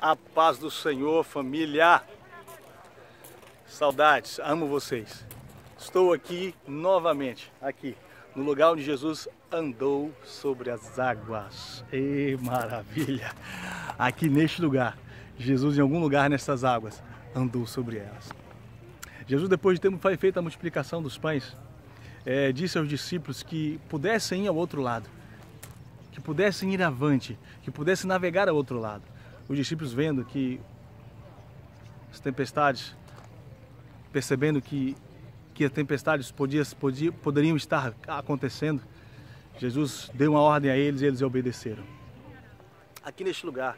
A paz do Senhor, família. Saudades, amo vocês. Estou aqui novamente, aqui, no lugar onde Jesus andou sobre as águas. E maravilha! Aqui neste lugar, Jesus em algum lugar nessas águas andou sobre elas. Jesus, depois de ter feito a multiplicação dos pães, disse aos discípulos que pudessem ir ao outro lado, que pudessem ir avante, que pudessem navegar ao outro lado. Os discípulos vendo que as tempestades, percebendo que as tempestades poderiam estar acontecendo, Jesus deu uma ordem a eles e eles obedeceram. Aqui neste lugar,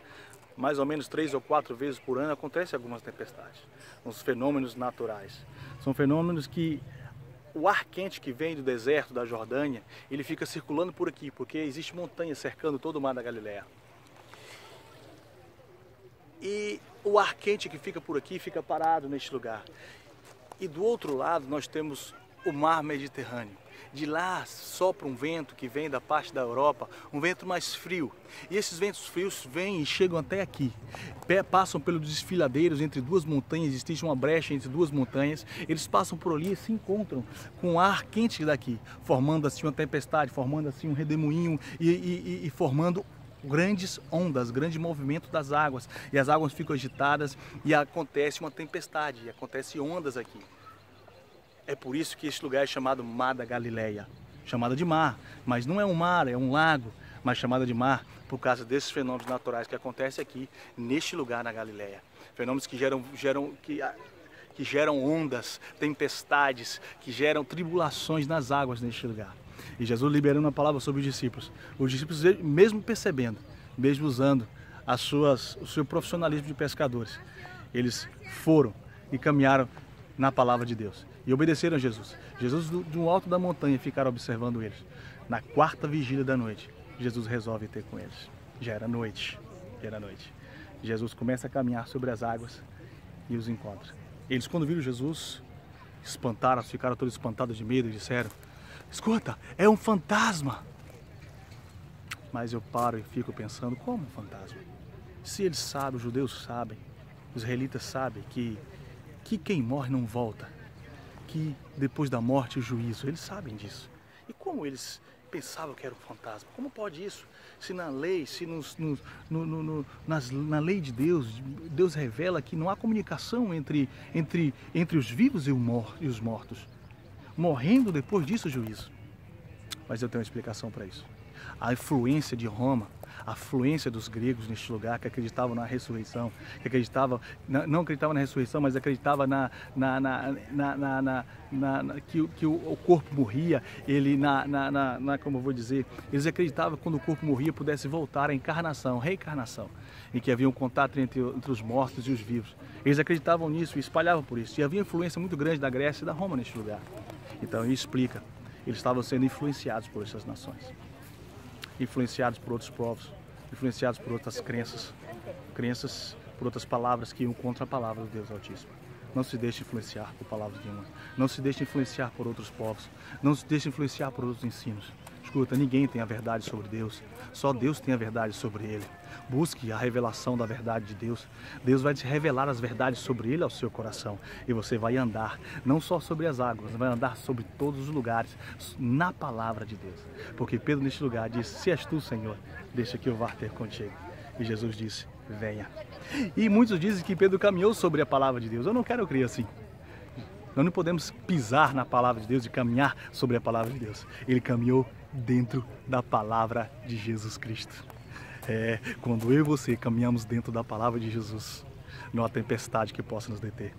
mais ou menos 3 ou 4 vezes por ano, acontecem algumas tempestades. Uns fenômenos naturais. São fenômenos que o ar quente que vem do deserto da Jordânia, ele fica circulando por aqui, porque existe montanha cercando todo o mar da Galileia. E o ar quente que fica por aqui fica parado neste lugar. E do outro lado nós temos o mar Mediterrâneo. De lá sopra um vento que vem da parte da Europa, um vento mais frio. E esses ventos frios vêm e chegam até aqui. Passam pelos desfiladeiros entre duas montanhas, existe uma brecha entre duas montanhas. Eles passam por ali e se encontram com o ar quente daqui, formando assim uma tempestade, formando assim um redemoinho e formando grandes ondas, grande movimento das águas, e as águas ficam agitadas e acontece uma tempestade, acontecem ondas aqui. É por isso que este lugar é chamado Mar da Galileia, chamada de mar, mas não é um mar, é um lago, mas chamada de mar por causa desses fenômenos naturais que acontecem aqui neste lugar na Galileia. Fenômenos que geram ondas, tempestades, que geram tribulações nas águas neste lugar. E Jesus liberando uma palavra sobre os discípulos, mesmo percebendo, mesmo usando o seu profissionalismo de pescadores, eles foram e caminharam na palavra de Deus e obedeceram a Jesus. Jesus, de um alto da montanha, ficaram observando eles. Na 4ª vigília da noite, Jesus resolve ter com eles. Já era noite. Jesus começa a caminhar sobre as águas e os encontra. Eles, quando viram Jesus, espantaram, ficaram todos espantados de medo e disseram: escuta, é um fantasma. Mas eu paro e fico pensando, como um fantasma? Se eles sabem, os judeus sabem, os israelitas sabem que quem morre não volta, que depois da morte o juízo, eles sabem disso. E como eles pensavam que era um fantasma? Como pode isso? Se na lei, na lei de Deus, Deus revela que não há comunicação entre os vivos e os mortos. Morrendo depois disso o juízo. Mas eu tenho uma explicação para isso. A influência de Roma, a influência dos gregos neste lugar, que acreditavam na ressurreição, que acreditavam, não acreditavam na ressurreição, mas acreditavam que o corpo morria, como eu vou dizer, eles acreditavam que quando o corpo morria pudesse voltar à encarnação, reencarnação, e que havia um contato entre os mortos e os vivos. Eles acreditavam nisso e espalhavam por isso. E havia influência muito grande da Grécia e da Roma neste lugar. Então ele explica, eles estavam sendo influenciados por essas nações, influenciados por outros povos, influenciados por outras crenças por outras palavras que iam contra a palavra do Deus Altíssimo. Não se deixe influenciar por palavras nenhuma, não se deixe influenciar por outros povos, não se deixe influenciar por outros ensinos. Escuta, ninguém tem a verdade sobre Deus, só Deus tem a verdade sobre Ele. Busque a revelação da verdade de Deus. Deus vai te revelar as verdades sobre Ele ao seu coração. E você vai andar, não só sobre as águas, vai andar sobre todos os lugares, na palavra de Deus. Porque Pedro neste lugar disse: se és tu, Senhor, deixa que eu vá ter contigo. E Jesus disse: venha. E muitos dizem que Pedro caminhou sobre a palavra de Deus. Eu não quero crer assim. Nós não podemos pisar na palavra de Deus e caminhar sobre a palavra de Deus. Ele caminhou dentro da palavra de Jesus Cristo. Quando eu e você caminhamos dentro da palavra de Jesus, não há tempestade que possa nos deter.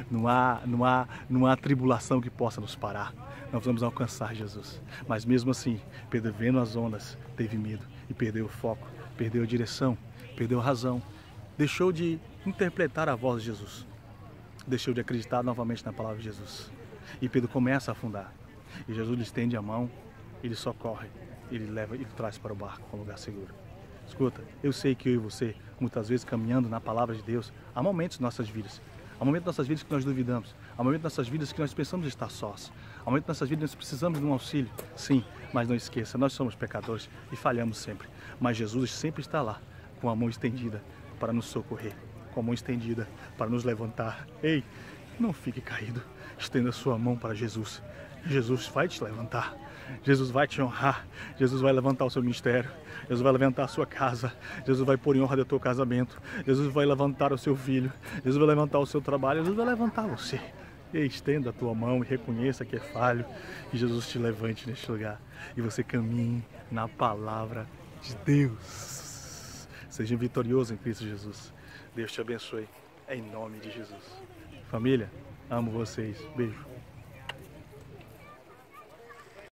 Não há tribulação que possa nos parar. Nós vamos alcançar Jesus. Mas mesmo assim, Pedro, vendo as ondas, teve medo e perdeu o foco, perdeu a direção, perdeu a razão. Deixou de interpretar a voz de Jesus. Deixou de acreditar novamente na palavra de Jesus. E Pedro começa a afundar. E Jesus lhe estende a mão, ele socorre, ele traz para o barco, para um lugar seguro. Escuta, eu sei que eu e você, muitas vezes caminhando na palavra de Deus, há momentos em nossas vidas. Há momentos em nossas vidas que nós duvidamos. Há momentos em nossas vidas que nós pensamos estar sós. Há momentos em nossas vidas que nós precisamos de um auxílio. Sim, mas não esqueça, nós somos pecadores e falhamos sempre. Mas Jesus sempre está lá, com a mão estendida, para nos socorrer, com a mão estendida para nos levantar. Ei, não fique caído, estenda sua mão para Jesus. Jesus vai te levantar, Jesus vai te honrar, Jesus vai levantar o seu ministério, Jesus vai levantar a sua casa, Jesus vai pôr em ordem o teu casamento, Jesus vai levantar o seu filho, Jesus vai levantar o seu trabalho, Jesus vai levantar você. E estenda a tua mão e reconheça que é falho, e Jesus te levante neste lugar e você caminhe na palavra de Deus. Seja vitorioso em Cristo Jesus. Deus te abençoe, em nome de Jesus. Família, amo vocês. Beijo.